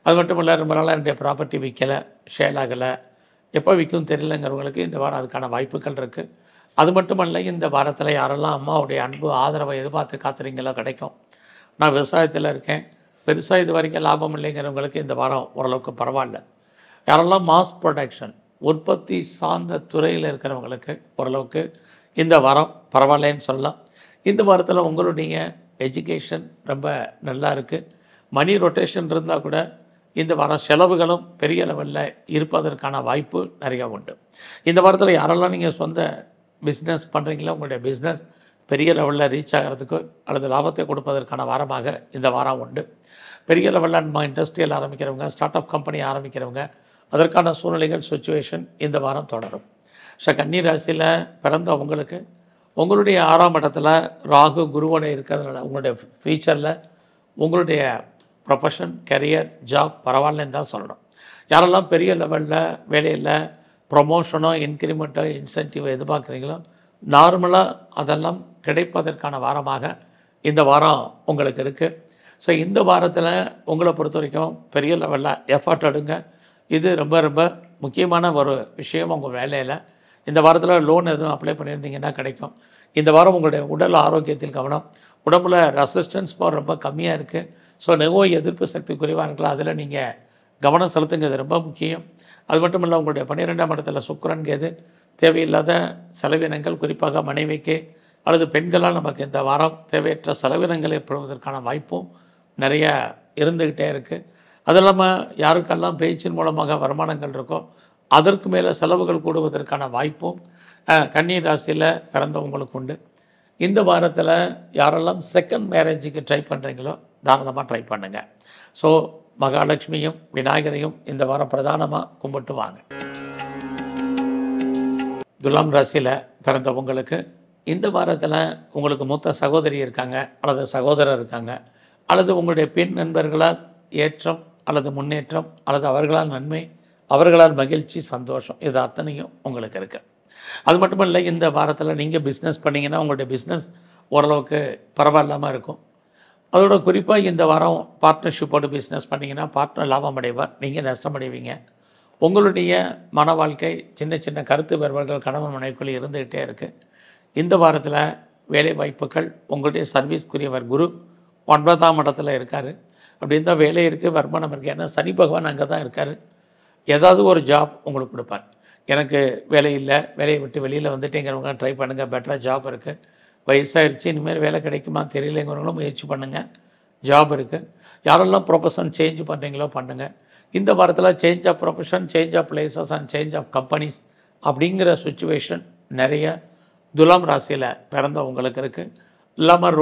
அது மட்டும் இல்லை, ரொம்ப நாளாக என்னுடைய ப்ராப்பர்ட்டி விற்கலை, ஷேல் ஆகலை, எப்போ விற்கும் தெரியலங்கிறவங்களுக்கு இந்த வாரம் அதுக்கான வாய்ப்புகள் இருக்குது. அது மட்டுமல்ல, இந்த வாரத்தில் யாரெல்லாம் அம்மாவுடைய அன்பு ஆதரவை எதிர்பார்த்து காத்துறீங்களோ கிடைக்கும். நான் விவசாயத்தில் இருக்கேன், பெருசாக இது வரைக்கும் லாபம் இல்லைங்கிறவங்களுக்கு இந்த வாரம் ஓரளவுக்கு பரவாயில்ல. யாரெல்லாம் மாஸ் ப்ரொடக்ஷன் உற்பத்தி சார்ந்த துறையில் இருக்கிறவங்களுக்கு ஓரளவுக்கு இந்த வாரம் பரவாயில்லைன்னு சொல்லலாம். இந்த வாரத்தில் உங்களுடைய எஜுகேஷன் ரொம்ப நல்லா இருக்குது. மணி ரொட்டேஷன் இருந்தால் கூட இந்த வாரம் செலவுகளும் பெரிய லெவலில் இருப்பதற்கான வாய்ப்பு நிறையா உண்டு. இந்த வாரத்தில் யாரெல்லாம் நீங்கள் சொந்த பிஸ்னஸ் பண்ணுறீங்களோ உங்களுடைய பிஸ்னஸ் பெரிய லெவலில் ரீச் ஆகிறதுக்கு அல்லது லாபத்தை கொடுப்பதற்கான வாரமாக இந்த வாரம் உண்டு. பெரிய லெவலில் நம்ம இண்டஸ்ட்ரியல் ஆரம்பிக்கிறவங்க, ஸ்டார்ட் அப் கம்பெனி ஆரம்பிக்கிறவங்க, அதற்கான சூழ்நிலைகள் சுச்சுவேஷன் இந்த வாரம் தொடரும். கன்னி ராசியில் பிறந்த உங்களுக்கு உங்களுடைய 6ஆம் இடத்துல ராகு குருவோட இருக்கிறதுனால உங்களுடைய ஃபியூச்சரில் உங்களுடைய ப்ரொஃபஷன், கெரியர், ஜாப் பரவாயில்லன்னு தான் சொல்லணும். யாரெல்லாம் பெரிய லெவலில் வேலையில் ப்ரொமோஷனோ இன்க்ரிமெண்ட்டோ இன்சென்டிவோ எதிர்பார்க்குறீங்களோ நார்மலாக அதெல்லாம் கிடைப்பதற்கான வாரமாக இந்த வாரம் உங்களுக்கு இருக்குது. ஸோ இந்த வாரத்தில் உங்களை பொறுத்த வரைக்கும் பெரிய லெவலில் எஃபர்ட் எடுங்க. இது ரொம்ப ரொம்ப முக்கியமான ஒரு விஷயம் உங்கள் வேலையில். இந்த வாரத்தில் லோன் எதுவும் அப்ளை பண்ணியிருந்தீங்கன்னா கிடைக்கும். இந்த வாரம் உங்களுடைய உடல் ஆரோக்கியத்தில் கவனம். உடம்புல ரெசிஸ்டன்ஸ் பவர் ரொம்ப கம்மியாக இருக்குது. ஸோ நோய் எதிர்ப்பு சக்தி குறைவாக இருக்கலாம், அதில் நீங்கள் கவனம் செலுத்துங்கிறது ரொம்ப முக்கியம். அது மட்டும் இல்லை, உங்களுடைய 12ஆம் இடத்துல சுக்கிரன் கேது தேவையில்லாத செலவினங்கள், குறிப்பாக மனைவிக்கு அல்லது பெண்களால் நமக்கு இந்த வாரம் தேவையற்ற செலவினங்கள் ஏற்படுவதற்கான வாய்ப்பும் நிறைய இருந்துக்கிட்டே இருக்குது. அது இல்லாமல் யாருக்கெல்லாம் பேச்சின் மூலமாக வருமானங்கள் இருக்கோ அதற்கு மேலே செலவுகள் கூடுவதற்கான வாய்ப்பும் கன்னி ராசியில் பிறந்தவங்களுக்கு உண்டு. இந்த வாரத்தில் யாரெல்லாம் செகண்ட் மேரேஜுக்கு ட்ரை பண்ணுறீங்களோ தாராளமாக ட்ரை பண்ணுங்கள். ஸோ மகாலட்சுமியும் விநாயகரையும் இந்த வாரம் பிரதானமாக கும்பிட்டு வாங்க. துலாம் ராசியில் பிறந்தவங்களுக்கு இந்த வாரத்தில் உங்களுக்கு மூத்த சகோதரி இருக்காங்க அல்லது சகோதரர் இருக்காங்க, அல்லது உங்களுடைய பெண் நண்பர்களால் ஏற்றம் அல்லது முன்னேற்றம் அல்லது அவர்களால் நன்மை, அவர்களால் மகிழ்ச்சி, சந்தோஷம், இது அத்தனையும் உங்களுக்கு இருக்குது. அது மட்டும் இல்லை, இந்த வாரத்தில் நீங்கள் பிஸ்னஸ் பண்ணிங்கன்னா உங்களுடைய பிஸ்னஸ் ஓரளவுக்கு பரவாயில்லாமல் இருக்கும். அதோட குறிப்பாக இந்த வாரம் பார்ட்னர்ஷிப்போடு பிஸ்னஸ் பண்ணிங்கன்னா பார்ட்னர் லாபம் அடைவார், நீங்கள் நஷ்டமடைவீங்க. உங்களுடைய மன வாழ்க்கை சின்ன சின்ன கருத்து வேறுபாடுகள் கணவன் மனைவிக்குள்ளே இருந்துக்கிட்டே இருக்குது. இந்த வாரத்தில் வேலை வாய்ப்புகள், உங்களுடைய சர்வீஸ்க்குரியவர் குரு 9ஆம் இடத்துல இருக்கார். அப்படி இருந்தால் வேலை இருக்குது, வருமானம் இருக்குது. ஏன்னா சனி பகவான் அங்கே தான் இருக்கார். ஏதாவது ஒரு ஜாப் உங்களுக்கு கொடுப்பார். எனக்கு வேலை இல்லை, வேலையை விட்டு வெளியில் வந்துட்டேங்கிறவங்க ட்ரை பண்ணுங்கள், பெட்டராக ஜாப் இருக்குது. வயசாகிடுச்சு, இனிமேல் வேலை கிடைக்குமா தெரியலைங்கிறவங்களும் முயற்சி பண்ணுங்கள், ஜாப் இருக்குது. யாரெல்லாம் ப்ரொஃபஷன் சேஞ்ச் பண்ணுறீங்களோ பண்ணுங்கள். இந்த வாரத்தில் change of profession, change of places and change of companies அப்படிங்கிற சுச்சுவேஷன் நிறைய துலாம் ராசியில் பிறந்தவங்களுக்கு இருக்குது. இல்லாமல்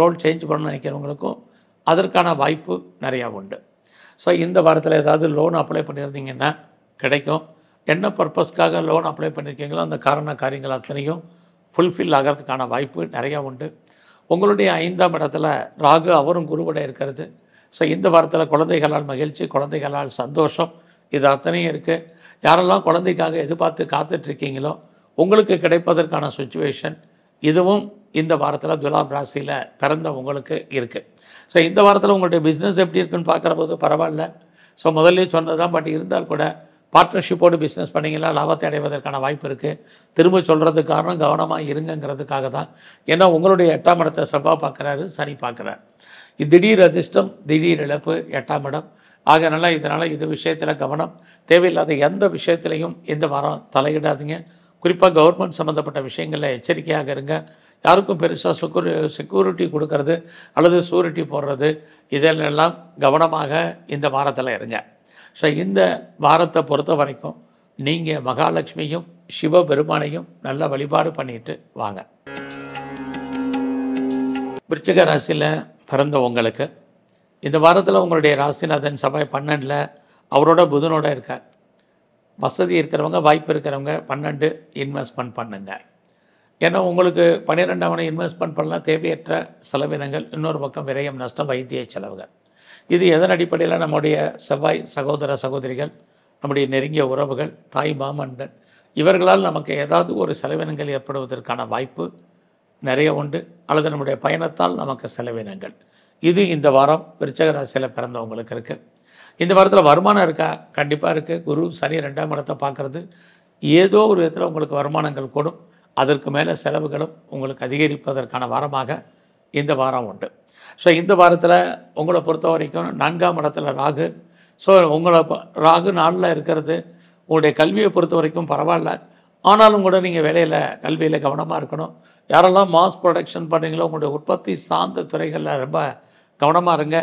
ரோல் சேஞ்ச் பண்ண நினைக்கிறவங்களுக்கும் அதற்கான வாய்ப்பு நிறையா உண்டு. ஸோ இந்த வாரத்தில் ஏதாவது லோன் அப்ளை பண்ணியிருந்தீங்கன்னா கிடைக்கும். என்ன பர்பஸ்க்காக லோன் அப்ளை பண்ணியிருக்கீங்களோ அந்த காரியங்கள் அத்தனையும் ஃபுல்ஃபில் ஆகிறதுக்கான வாய்ப்பு நிறையா உண்டு. உங்களுடைய 5ஆம் இடத்துல ராகு அவரும் குருவோட இருக்கிறது. ஸோ இந்த வாரத்தில் குழந்தைகளால் மகிழ்ச்சி, குழந்தைகளால் சந்தோஷம், இது அத்தனையும் இருக்குது. யாரெல்லாம் குழந்தைக்காக எதிர்பார்த்து காத்துட்ருக்கீங்களோ உங்களுக்கு கிடைப்பதற்கான சுச்சுவேஷன் இதுவும் இந்த வாரத்தில் துலாம் ராசியில் பிறந்த உங்களுக்கு இருக்குது. ஸோ இந்த வாரத்தில் உங்களுடைய பிஸ்னஸ் எப்படி இருக்குன்னு பார்க்குற போது பரவாயில்ல. ஸோ முதல்ல சொன்னது தான், பட் இருந்தால் கூட பார்ட்னர்ஷிப்போடு பிஸ்னஸ் பண்ணிங்கன்னா லாபத்தை அடைவதற்கான வாய்ப்பு இருக்குது. திரும்ப சொல்கிறதுக்கு காரணம் கவனமாக இருங்கிறதுக்காக தான். ஏன்னா உங்களுடைய 8ஆம் இடத்தை செவ்வாய் பார்க்குறாரு, சனி பார்க்குறாரு. திடீர் அதிர்ஷ்டம், திடீர் இழப்பு 8ஆம் இடம். ஆகனால இதனால் இது விஷயத்தில் கவனம். தேவையில்லாத எந்த விஷயத்துலையும் இந்த வாரம் தலையிடாதீங்க. குறிப்பாக கவர்மெண்ட் சம்மந்தப்பட்ட விஷயங்களில் எச்சரிக்கையாக இருங்க. யாருக்கும் பெருசாக செக்யூரிட்டி கொடுக்கறது அல்லது சூரிட்டி போடுறது இதெல்லாம் கவனமாக இந்த வாரத்தில் இருங்க. ஸோ இந்த வாரத்தை பொறுத்த வரைக்கும் நீங்கள் மகாலட்சுமியும் சிவபெருமானையும் நல்ல வழிபாடு பண்ணிட்டு வாங்க. விருச்சிக ராசியில் பிறந்த உங்களுக்கு இந்த வாரத்தில் உங்களுடைய ராசிநாதன் செவ்வாய் 12ல் அவரோட புதனோட இருக்கார். வசதி இருக்கிறவங்க, வாய்ப்பு இருக்கிறவங்க 12 இன்வெஸ்ட்மெண்ட் பண்ணுங்க. ஏன்னா உங்களுக்கு 12ஆம் இன்வெஸ்ட்மெண்ட் பண்ணலாம், தேவையற்ற செலவினங்கள், இன்னொரு பக்கம் விரயம், நஷ்டம், வைத்திய செலவுகள். இது எதன் அடிப்படையில் நம்முடைய செவ்வாய் சகோதர சகோதரிகள், நம்முடைய நெருங்கிய உறவுகள், தாய் மாமன்கள் இவர்களால் நமக்கு ஏதாவது ஒரு செலவினங்கள் ஏற்படுவதற்கான வாய்ப்பு நிறைய உண்டு. அல்லது நம்முடைய பயணத்தால் நமக்கு செலவினங்கள். இது இந்த வாரம் விருச்சிக ராசியில் பிறந்தவங்களுக்கு இருக்குது. இந்த வாரத்தில் வருமானம் இருக்கா? கண்டிப்பாக இருக்குது. குரு சனி 2ஆம் இடத்தை பார்க்குறது ஏதோ ஒரு விதத்தில் உங்களுக்கு வருமானங்கள் கூடும். அதற்கு மேலே செலவுகளும் உங்களுக்கு அதிகரிப்பதற்கான வாரமாக இந்த வாரம் உண்டு. ஸோ இந்த வாரத்தில் உங்களை பொறுத்த வரைக்கும் 4ஆம் இடத்துல ராகு. ஸோ உங்களை ராகு 4ல் இருக்கிறது உங்களுடைய கல்வியை பொறுத்த வரைக்கும் பரவாயில்ல. ஆனாலும் கூட நீங்கள் வேலையில் கல்வியில் கவனமாக இருக்கணும். யாரெல்லாம் மாஸ் ப்ரொடக்ஷன் பண்ணுறீங்களோ உங்களுடைய உற்பத்தி சார்ந்த துறைகளில் ரொம்ப கவனமாக இருங்க.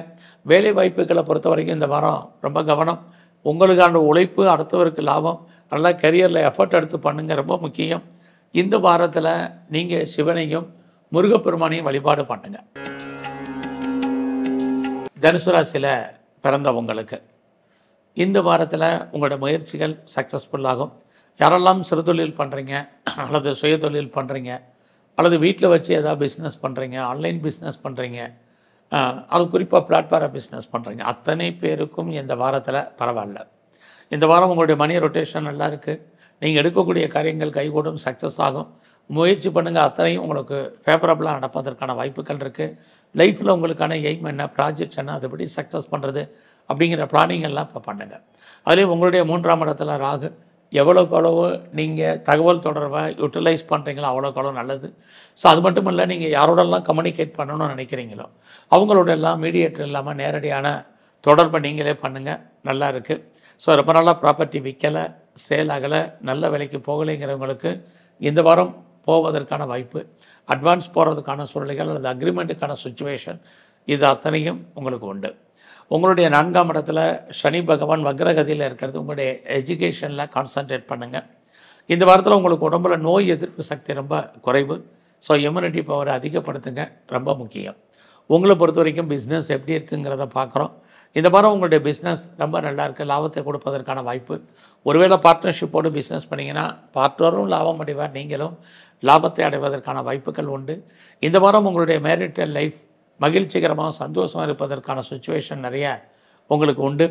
வேலை வாய்ப்புகளை பொறுத்த வரைக்கும் இந்த வாரம் ரொம்ப கவனம். உங்களுக்கான உழைப்பு, அடுத்தவருக்கு லாபம், நல்லா கெரியரில் எஃபர்ட் எடுத்து பண்ணுங்க, ரொம்ப முக்கியம். இந்த வாரத்தில் நீங்கள் சிவனையும் முருகப்பெருமானையும் வழிபாடு பண்ணுங்கள். தனுசு ராசியில் பிறந்தவங்களுக்கு இந்த வாரத்தில் உங்களோட முயற்சிகள் சக்ஸஸ்ஃபுல்லாகும். யாரெல்லாம் சிறு தொழில் பண்ணுறீங்க அல்லது சுய தொழில் பண்ணுறீங்க அல்லது வீட்டில் வச்சு ஏதாவது பிஸ்னஸ் பண்ணுறீங்க, ஆன்லைன் பிஸ்னஸ் பண்ணுறீங்க, அது குறிப்பாக பிளாட்ஃபார்ம் பிஸ்னஸ் பண்ணுறீங்க, அத்தனை பேருக்கும் இந்த வாரத்தில் பரவாயில்ல. இந்த வாரம் உங்களுடைய மணி ரொட்டேஷன் நல்லா இருக்குது. நீங்கள் எடுக்கக்கூடிய காரியங்கள் கைகூடும், சக்ஸஸ் ஆகும். முயற்சி பண்ணுங்கள், அத்தனையும் உங்களுக்கு ஃபேவரபுளாக நடப்பதற்கான வாய்ப்புகள் இருக்குது. லைஃப்பில் உங்களுக்கான எய்ம் என்ன, ப்ராஜெக்ட் என்ன, அதுபடி சக்ஸஸ் பண்ணுறது அப்படிங்கிற பிளானிங் எல்லாம் இப்போ பண்ணுங்கள். அதுலேயும் உங்களுடைய 3ஆம் இடத்துல ராகு. எவ்வளோக்கு எவ்வளவு நீங்கள் தகவல் தொடர்பை யூட்டிலைஸ் பண்ணுறீங்களோ அவ்வளோக்கு எவ்வளோ நல்லது. ஸோ அது மட்டும் இல்லை, நீங்கள் யாரோடெல்லாம் கம்யூனிகேட் பண்ணணும்னு நினைக்கிறீங்களோ அவங்களோட எல்லாம் மீடியேட்டர் இல்லாமல் நேரடியான தொடர்பை நீங்களே பண்ணுங்கள், நல்லா இருக்குது. ஸோ ரொம்ப நாளாக ப்ராப்பர்ட்டி விற்கலை, சேல் ஆகலை, நல்ல விலைக்கு போகலைங்கிறவங்களுக்கு இந்த வாரம் போவதற்கான வாய்ப்பு, அட்வான்ஸ் போகிறதுக்கான சூழ்நிலைகள் அல்லது அக்ரிமெண்ட்டுக்கான சுச்சுவேஷன், இது அத்தனையும் உங்களுக்கு உண்டு. உங்களுடைய 4ஆம் இடத்துல சனி பகவான் வக்ரகதியில் இருக்கிறது. உங்களுடைய எஜுகேஷனில் கான்சன்ட்ரேட் பண்ணுங்கள். இந்த வாரத்தில் உங்களுக்கு உடம்புல நோய் எதிர்ப்பு சக்தி ரொம்ப குறைவு. ஸோ இம்யூனிட்டி பவரை அதிகப்படுத்துங்க, ரொம்ப முக்கியம். உங்களை பொறுத்த வரைக்கும் பிஸ்னஸ் எப்படி இருக்குங்கிறத பார்க்குறோம். இந்த வாரம் உங்களுடைய பிஸ்னஸ் ரொம்ப நல்லா இருக்குது, லாபத்தை கொடுப்பதற்கான வாய்ப்பு. ஒருவேளை பார்ட்னர்ஷிப்போடு பிஸ்னஸ் பண்ணிங்கன்னா பார்ட்னரும் லாபம் அடைவார், நீங்களும் லாபத்தை அடைவதற்கான வாய்ப்புகள் உண்டு. இந்த வாரம் உங்களுடைய மேரிட்டல் லைஃப் மகிழ்ச்சிகரமாக சந்தோஷமாக இருப்பதற்கான சுச்சுவேஷன் நிறைய உங்களுக்கு உண்டு.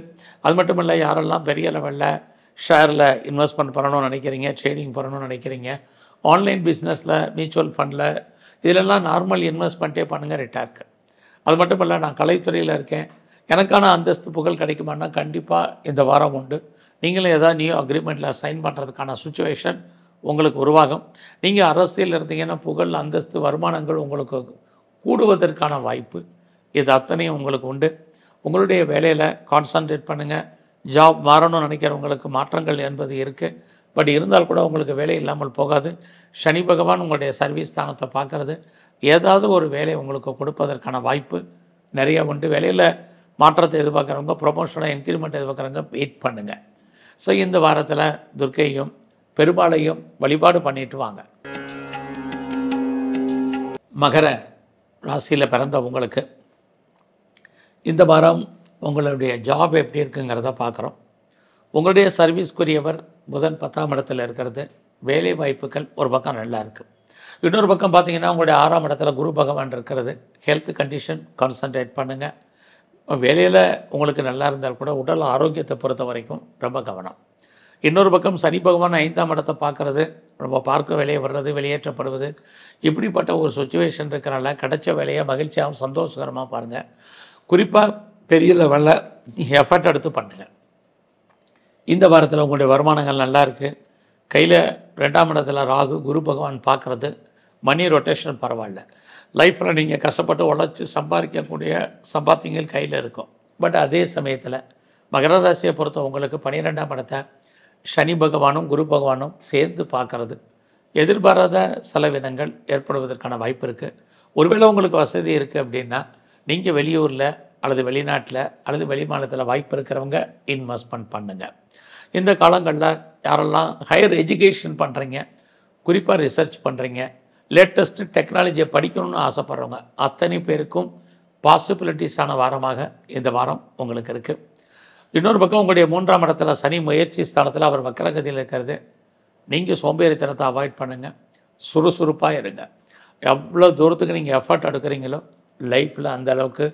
அது மட்டும் இல்லை, யாரெல்லாம் பெரிய லெவலில் ஷேரில் இன்வெஸ்ட்மெண்ட் பண்ணணும்னு நினைக்கிறீங்க, ட்ரேடிங் பண்ணணும்னு நினைக்கிறீங்க, ஆன்லைன் பிஸ்னஸில், மியூச்சுவல் ஃபண்டில், இதிலெல்லாம் நார்மல் இன்வெஸ்ட்மெண்ட்டே பண்ணுங்கள், ரிட்டாக இருக்குது. அது மட்டும் இல்லை, நான் கலைத்துறையில் இருக்கேன், எனக்கான அந்தஸ்து புகழ் கிடைக்குமானா கண்டிப்பாக இந்த வாரம் உண்டு. நீங்களும் ஏதாவது நியூ அக்ரிமெண்ட்டில் சைன் பண்ணுறதுக்கான சுச்சுவேஷன் உங்களுக்கு உருவாகும். நீங்கள் அரசியல் இருந்தீங்கன்னா புகழ், அந்தஸ்து, வருமானங்கள் உங்களுக்கு கூடுவதற்கான வாய்ப்பு, இது அத்தனையும் உங்களுக்கு உண்டு. உங்களுடைய வேலையில் கான்சன்ட்ரேட் பண்ணுங்கள். ஜாப் மாறணும்னு நினைக்கிறவங்களுக்கு மாற்றங்கள் என்பது இருக்குது. பட் இருந்தால் கூட உங்களுக்கு வேலை இல்லாமல் போகாது. சனி பகவான் உங்களுடைய சர்வீஸ் ஸ்தானத்தை பார்க்குறது, ஏதாவது ஒரு வேலை உங்களுக்கு கொடுப்பதற்கான வாய்ப்பு நிறைய உண்டு. வேலையில் மாற்றத்தை எதிர்பார்க்குறவங்க, ப்ரொமோஷனை, இன்க்ரிமெண்ட் எதிர்பார்க்குறவங்க வெயிட் பண்ணுங்கள். ஸோ இந்த வாரத்தில் துர்க்கையும் பெருமாளையும் வழிபாடு பண்ணிட்டு வாங்க. மகர ராசியில் பிறந்த உங்களுக்கு இந்த வாரம் உங்களுடைய ஜாப் எப்படி இருக்குங்கிறத பார்க்குறோம். உங்களுடைய சர்வீஸ்க்குரியவர் புதன் 10ஆம் இடத்துல இருக்கிறது. வேலை வாய்ப்புகள் ஒரு பக்கம் நல்லா இருக்குது. இன்னொரு பக்கம் பார்த்திங்கன்னா உங்களுடைய 6ஆம் இடத்துல குரு பகவான் இருக்கிறது. ஹெல்த் கண்டிஷன் கான்சன்ட்ரேட் பண்ணுங்கள். வேலையில் உங்களுக்கு நல்லா இருந்தால் கூட உடல் ஆரோக்கியத்தை பொறுத்த வரைக்கும் ரொம்ப கவனம். இன்னொரு பக்கம் சனி பகவான் 5ஆம் இடத்தை பார்க்குறது, நம்ம பார்க்க வேலையை வர்றது, வெளியேற்றப்படுவது, இப்படிப்பட்ட ஒரு சுச்சுவேஷன் இருக்கிறனால கிடைச்ச வேலையை மகிழ்ச்சியாகவும் சந்தோஷகரமாக பாருங்கள். குறிப்பாக பெரிய லெவலில் எஃபர்ட் எடுத்து பண்ணுங்கள். இந்த வாரத்தில் உங்களுடைய வருமானங்கள் நல்லா இருக்குது. கையில் 2ஆம் இடத்துல ராகு, குரு பகவான் பார்க்குறது, மணி ரொட்டேஷன் பரவாயில்ல. லைஃப்பில் நீங்கள் கஷ்டப்பட்டு உழைச்சி சம்பாதிக்கக்கூடிய சம்பாத்தியங்கள் கையில் இருக்கும். பட் அதே சமயத்தில் மகர ராசியை பொறுத்த உங்களுக்கு 12ஆம் இடத்தை சனி பகவானும் குரு பகவானும் சேர்ந்து பார்க்குறது, எதிர்பாராத செலவினங்கள் ஏற்படுவதற்கான வாய்ப்பு இருக்குது. ஒருவேளை உங்களுக்கு வசதி இருக்குது அப்படின்னா நீங்கள் வெளியூரில் அல்லது வெளிநாட்டில் அல்லது வெளி மாநிலத்தில் வாய்ப்பு இருக்கிறவங்க இன்வெஸ்ட்மெண்ட் பண்ணுங்கள். இந்த காலங்களில் யாரெல்லாம் ஹையர் எஜுகேஷன் பண்ணுறீங்க, குறிப்பாக ரிசர்ச் பண்ணுறீங்க, லேட்டஸ்ட்டு டெக்னாலஜியை படிக்கணும்னு ஆசைப்பட்றவங்க அத்தனை பேருக்கும் பாசிபிலிட்டிஸான வாரமாக இந்த வாரம் உங்களுக்கு இருக்குது. இன்னொரு பக்கம் உங்களுடைய 3ஆம் இடத்துல சனி முயற்சி ஸ்தானத்தில் அவர் வக்கரகதியில் இருக்கிறது. நீங்கள் சோம்பேறித்தனத்தை அவாய்ட் பண்ணுங்கள், சுறுசுறுப்பாக இருங்க. எவ்வளோ தூரத்துக்கு நீங்கள் எஃபர்ட் எடுக்கிறீங்களோ லைஃப்பில் அந்த அளவுக்கு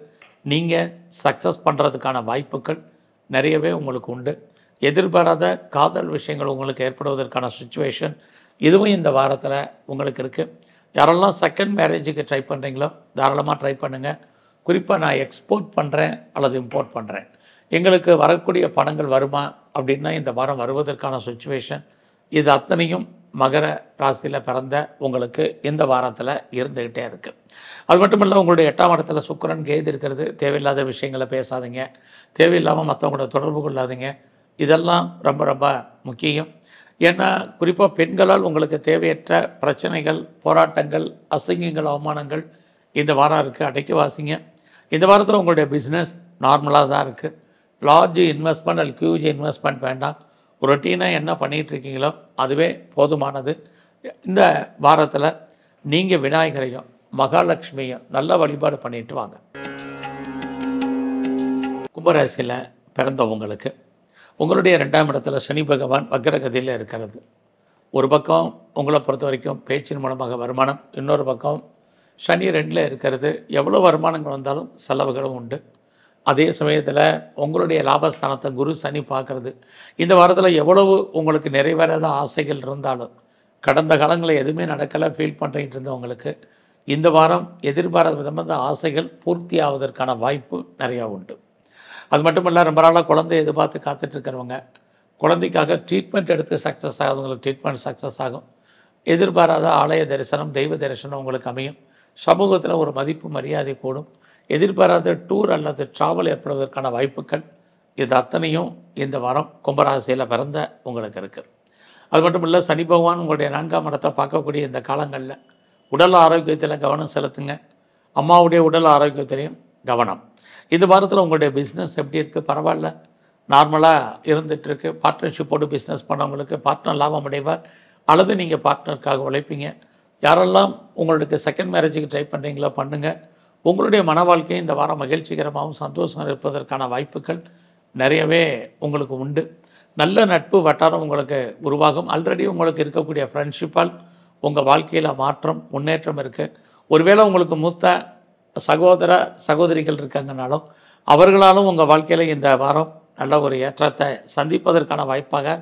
நீங்கள் சக்ஸஸ் பண்ணுறதுக்கான வாய்ப்புகள் நிறையவே உங்களுக்கு உண்டு. எதிர்பாராத காதல் விஷயங்கள் உங்களுக்கு ஏற்படுவதற்கான சுச்சுவேஷன் இதுவும் இந்த வாரத்தில் உங்களுக்கு இருக்குது. யாரெல்லாம் செகண்ட் மேரேஜுக்கு ட்ரை பண்ணுறீங்களோ தாராளமாக ட்ரை பண்ணுங்கள். குறிப்பாக நான் எக்ஸ்போர்ட் பண்ணுறேன் அல்லது இம்போர்ட் பண்ணுறேன், எங்களுக்கு வரக்கூடிய பணங்கள் வருமா அப்படின்னா இந்த வாரம் வருவதற்கான சுச்சுவேஷன் இது அத்தனையும் மகர ராசியில் பிறந்த உங்களுக்கு இந்த வாரத்தில் இருந்துக்கிட்டே இருக்குது. அது மட்டும் இல்லை, உங்களுடைய 8ஆம் இடத்துல சுக்கிரன் கேது இருக்கிறது. தேவையில்லாத விஷயங்களை பேசாதீங்க, தேவையில்லாமல் மற்றவங்களோட தொடர்பு கொள்ளாதீங்க. இதெல்லாம் ரொம்ப ரொம்ப முக்கியம். ஏன்னா குறிப்பாக பெண்களால் உங்களுக்கு தேவையற்ற பிரச்சனைகள், போராட்டங்கள், அசிங்கங்கள், அவமானங்கள் இந்த வாரம் இருக்குது. அடக்கி வாசிங்க. இந்த வாரத்தில் உங்களுடைய பிஸ்னஸ் நார்மலாக தான் இருக்குது. லார்ஜ் இன்வெஸ்ட்மெண்ட் அல்லது ஹியூஜ் இன்வெஸ்ட்மெண்ட் வேண்டாம். ரொட்டீனாக என்ன பண்ணிகிட்டு இருக்கீங்களோ அதுவே போதுமானது. இந்த வாரத்தில் நீங்கள் விநாயகரையும் மகாலட்சுமியும் நல்ல வழிபாடு பண்ணிட்டு வாங்க. கும்பராசியில் பிறந்தவங்களுக்கு உங்களுடைய 2ஆம் இடத்துல சனி பகவான் வக்ரகதியில் இருக்கிறது. ஒரு பக்கம் உங்களை பொறுத்த வரைக்கும் பேச்சின் மூலமாக வருமானம், இன்னொரு பக்கம் சனி 2ல் இருக்கிறது. எவ்வளோ வருமானங்கள் வந்தாலும் செலவுகளும் உண்டு. அதே சமயத்தில் உங்களுடைய லாபஸ்தானத்தை குரு சனி பார்க்குறது. இந்த வாரத்தில் எவ்வளவு உங்களுக்கு நிறைவேறாத ஆசைகள் இருந்தாலும், கடந்த காலங்களில் எதுவுமே நடக்கலை ஃபீல் பண்ணிட்டு இருந்தவங்களுக்கு இந்த வாரம் எதிர்பாராத விதமாக அந்த ஆசைகள் பூர்த்தி ஆவதற்கான வாய்ப்பு நிறையா உண்டு. அது மட்டும் இல்லை, ரொம்ப நாளாக குழந்தை எதிர்பார்த்து காத்துட்ருக்கிறவங்க, குழந்தைக்காக ட்ரீட்மெண்ட் எடுத்து சக்ஸஸ் ஆகுறவங்களுக்கு ட்ரீட்மெண்ட் சக்ஸஸ் ஆகும். எதிர்பாராத ஆலய தரிசனம், தெய்வ தரிசனம் உங்களுக்கு அமையும். சமூகத்தில் ஒரு மதிப்பு மரியாதை கூடும். எதிர்பாராத டூர் அல்லது ட்ராவல் ஏற்படுவதற்கான வாய்ப்புகள் இது அத்தனையும் இந்த வாரம் கும்பராசியில் பிறந்த உங்களுக்கு இருக்குது. அது மட்டும் இல்லை, சனி பகவான் உங்களுடைய 4ஆம் இடத்தை பார்க்கக்கூடிய இந்த காலங்களில் உடல் ஆரோக்கியத்தில் கவனம் செலுத்துங்க. அம்மாவுடைய உடல் ஆரோக்கியத்திலையும் கவனம். இந்த வாரத்தில் உங்களுடைய பிஸ்னஸ் எப்படி இருக்குது? பரவாயில்ல, நார்மலாக இருந்துகிட்ருக்கு. பார்ட்னர்ஷிப்போடு பிஸ்னஸ் பண்ணவங்களுக்கு பார்ட்னர் லாபம் அடைவார், அல்லது நீங்கள் பார்ட்னருக்காக உழைப்பீங்க. யாரெல்லாம் உங்களுக்கு செகண்ட் மேரேஜுக்கு ட்ரை பண்ணுறீங்களோ பண்ணுங்கள். உங்களுடைய மன வாழ்க்கையை இந்த வாரம் மகிழ்ச்சிகரமாகவும் சந்தோஷமாக இருப்பதற்கான வாய்ப்புகள் நிறையவே உங்களுக்கு உண்டு. நல்ல நட்பு வட்டாரம் உங்களுக்கு உருவாகும். ஆல்ரெடி உங்களுக்கு இருக்கக்கூடிய ஃப்ரெண்ட்ஷிப்பால் உங்கள் வாழ்க்கையில் மாற்றம், முன்னேற்றம் இருக்குது. ஒருவேளை உங்களுக்கு மூத்த சகோதர சகோதரிகள் இருக்காங்கனாலும் அவர்களாலும் உங்கள் வாழ்க்கையில் இந்த வாரம் நல்ல ஒரு ஏற்றத்தை சந்திப்பதற்கான வாய்ப்பாக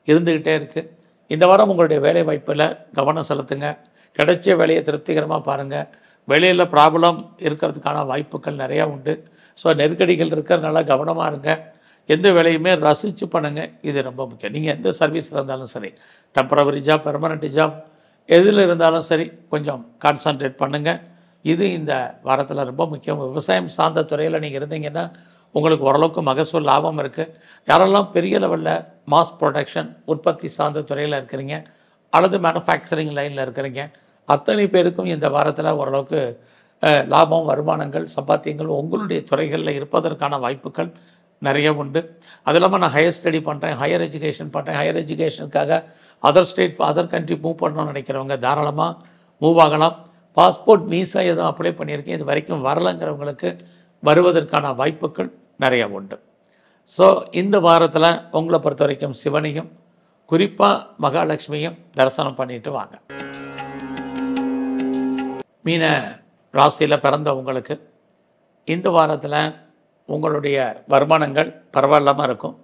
இருந்துக்கிட்டே இருக்குது. இந்த வாரம் உங்களுடைய வேலை வாய்ப்பில் கவனம் செலுத்துங்க. கிடைச்ச வேலையை திருப்திகரமாக பாருங்கள். வெளியில் ப்ராப்ளம் இருக்கிறதுக்கான வாய்ப்புகள் நிறையா உண்டு. ஸோ நெருக்கடிகள் இருக்கிறதுனால கவனமாக இருங்க. எந்த வேலையுமே ரசித்து பண்ணுங்கள். இது ரொம்ப முக்கியம். நீங்கள் எந்த சர்வீஸில் இருந்தாலும் சரி, டெம்பரவரி ஜாப், பெர்மனெண்ட் ஜாப், எதில் இருந்தாலும் சரி கொஞ்சம் கான்சன்ட்ரேட் பண்ணுங்கள். இது இந்த வாரத்தில் ரொம்ப முக்கியம். விவசாயம் சார்ந்த துறையில் நீங்கள் இருந்தீங்கன்னா உங்களுக்கு ஓரளவுக்கு மகசூல் லாபம் இருக்குது. யாரெல்லாம் பெரிய லெவலில் மாஸ் ப்ரொடக்ஷன் உற்பத்தி சார்ந்த துறையில் இருக்கிறீங்க அல்லது மேனுஃபேக்சரிங் லைனில் இருக்கிறீங்க, அத்தனை பேருக்கும் இந்த வாரத்தில் ஓரளவுக்கு லாபம், வருமானங்கள், சம்பாத்தியங்கள் உங்களுடைய துறைகளில் இருப்பதற்கான வாய்ப்புகள் நிறைய உண்டு. அது இல்லாமல் நான் ஹையர் ஸ்டடி பண்ணுறேன், ஹையர் எஜுகேஷன் பண்ணுறேன், ஹையர் எஜுகேஷனுக்காக other state, other country move பண்ணணும்னு நினைக்கிறவங்க தாராளமாக மூவ் ஆகலாம். பாஸ்போர்ட், வீசா எதுவும் அப்ளை பண்ணியிருக்கேன், இது வரைக்கும் வரலைங்கிறவங்களுக்கு வருவதற்கான வாய்ப்புகள் நிறையா உண்டு. ஸோ இந்த வாரத்தில் உங்களை பொறுத்த வரைக்கும் சிவனையும் குறிப்பாக மகாலட்சுமியும் தரிசனம் பண்ணிட்டு வாங்க. மீன ராசியில் பிறந்த உங்களுக்கு இந்த வாரத்தில் உங்களுடைய வருமானங்கள் பரவாயில்லாமல் இருக்கும்.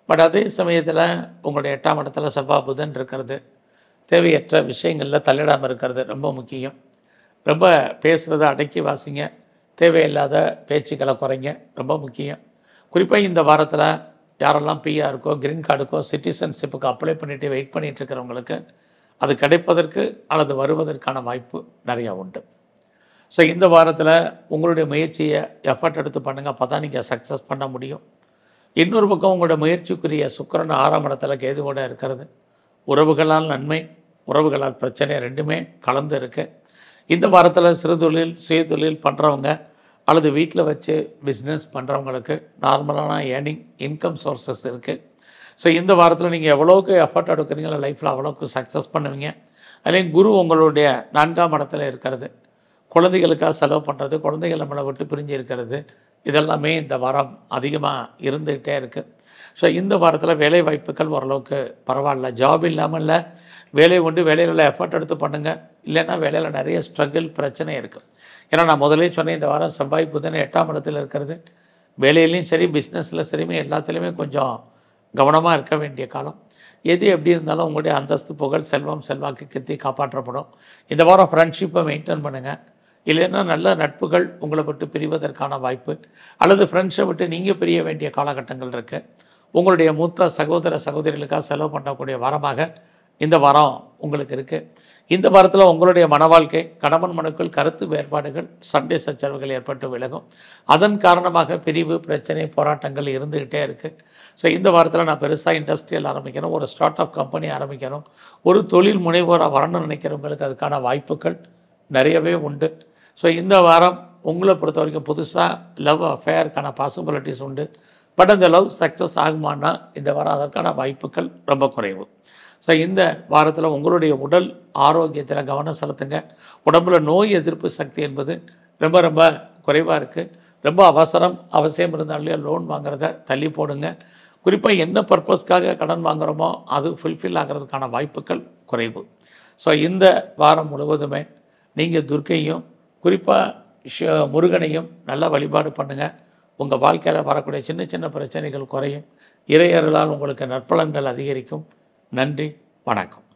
பட் அதே சமயத்தில் உங்களுடைய 8ஆம் இடத்துல செவ்வாய் புதன் இருக்கிறது. தேவையற்ற விஷயங்களில் தலையிடாமல் இருக்கிறது ரொம்ப முக்கியம். ரொம்ப பேசுகிறத அடக்கி வாசிங்க. தேவையில்லாத பேச்சுக்களை குறைங்க, ரொம்ப முக்கியம். குறிப்பாக இந்த வாரத்தில் யாரெல்லாம் பிஆருக்கோ, கிரீன் கார்டுக்கோ, சிட்டிசன்ஷிப்புக்கு அப்ளை பண்ணிவிட்டு வெயிட் பண்ணிகிட்டு இருக்கிறவங்களுக்கு அது கிடைப்பதற்கு அல்லது வருவதற்கான வாய்ப்பு நிறையா உண்டு. ஸோ இந்த வாரத்தில் உங்களுடைய முயற்சியை எஃபர்ட் எடுத்து பண்ணுங்கள். அப்போ தான் நீங்கள் சக்ஸஸ் பண்ண முடியும். இன்னொரு பக்கம் உங்களுடைய முயற்சிக்குரிய சுக்கிரன் 6ஆம் இடத்துல கேதுவோட இருக்கிறது. உறவுகளால் நன்மை, உறவுகளால் பிரச்சனை ரெண்டுமே கலந்து இருக்குது. இந்த வாரத்தில் சிறு தொழில், சுய தொழில் பண்ணுறவங்க அல்லது வீட்டில் வச்சு பிஸ்னஸ் பண்ணுறவங்களுக்கு நார்மலான ஏர்னிங், இன்கம் சோர்ஸஸ் இருக்குது. ஸோ இந்த வாரத்தில் நீங்கள் எவ்வளோக்கு எஃபர்ட் எடுக்கிறீங்களோ லைஃப்பில் அவ்வளோக்கு சக்ஸஸ் பண்ணுவீங்க. அதுலேயும் குரு உங்களுடைய 4ஆம் இடத்துல இருக்கிறது. குழந்தைகளுக்காக செலவு பண்ணுறது, குழந்தைகள் நம்மளை விட்டு பிரிஞ்சு இருக்கிறது, இதெல்லாமே இந்த வாரம் அதிகமாக இருந்துக்கிட்டே இருக்குது. ஸோ இந்த வாரத்தில் வேலை வாய்ப்புகள் ஓரளவுக்கு பரவாயில்ல. ஜாப் இல்லாமல் இல்லை, வேலை உண்டு. வேலையில் எஃபர்ட் எடுத்து பண்ணுங்கள். இல்லைன்னா வேலையில் நிறைய ஸ்ட்ரகிள், பிரச்சனை இருக்குது. ஏன்னா நான் முதலே சொன்னேன், இந்த வாரம் செவ்வாய் புதன் 8ஆம் இடத்துல இருக்கிறது. வேலையிலையும் சரி, பிஸ்னஸில் சரியுமே எல்லாத்துலேயுமே கொஞ்சம் கவனமாக இருக்க வேண்டிய காலம். எது எப்படி இருந்தாலும் உங்களுடைய அந்தஸ்து, புகழ், செல்வம், செல்வாக்கு, கீர்த்தி காப்பாற்றப்படும். இந்த வாரம் ஃப்ரெண்ட்ஷிப்பை மெயின்டைன் பண்ணுங்கள். இல்லைன்னா நல்ல நட்புகள் உங்களை விட்டு பிரிவதற்கான வாய்ப்பு, அல்லது ஃப்ரெண்ட்ஸை விட்டு நீங்கள் பிரிய வேண்டிய காலகட்டங்கள் இருக்குது. உங்களுடைய மூத்த சகோதர சகோதரிகளுக்காக செலவு பண்ணக்கூடிய வாரமாக இந்த வாரம் உங்களுக்கு இருக்குது. இந்த வாரத்தில் உங்களுடைய மன வாழ்க்கை, கணவன் மனுக்கள் கருத்து வேறுபாடுகள், சண்டை சச்சரவுகள் ஏற்பட்டு விலகும். அதன் காரணமாக பிரிவு, பிரச்சனை, போராட்டங்கள் இருந்துக்கிட்டே இருக்குது. ஸோ இந்த வாரத்தில் நான் பெருசாக இண்டஸ்ட்ரியல் ஆரம்பிக்கணும், ஒரு ஸ்டார்ட் அப் கம்பெனி ஆரம்பிக்கணும், ஒரு தொழில் முனைவோராக வரணும்னு நினைக்கிறவங்களுக்கு அதுக்கான வாய்ப்புகள் நிறையவே உண்டு. ஸோ இந்த வாரம் உங்களை பொறுத்த வரைக்கும் புதுசாக லவ் அஃபேருக்கான பாசிபிலிட்டிஸ் உண்டு. பட் அந்த லவ் சக்ஸஸ் ஆகுமானா இந்த வாரம் அதற்கான வாய்ப்புகள் ரொம்ப குறைவு. ஸோ இந்த வாரத்தில் உங்களுடைய உடல் ஆரோக்கியத்தில் கவனம் செலுத்துங்க. உடம்புல நோய் எதிர்ப்பு சக்தி என்பது ரொம்ப ரொம்ப குறைவாக இருக்குது. ரொம்ப அவசியம் இருந்தாலே லோன் வாங்குறத தள்ளி போடுங்க. குறிப்பாக என்ன பர்பஸ்க்காக கடன் வாங்குகிறோமோ அது ஃபுல்ஃபில் ஆகிறதுக்கான வாய்ப்புகள் குறைவு. ஸோ இந்த வாரம் முழுவதுமே நீங்கள் துர்க்கையும் குறிப்பாக முருகனையும் நல்லா வழிபாடு பண்ணுங்கள். உங்கள் வாழ்க்கையில் வரக்கூடிய சின்ன சின்ன பிரச்சனைகள் குறையும். இறையர்களால் உங்களுக்கு நற்பலன்கள் அதிகரிக்கும். நன்றி, வணக்கம்.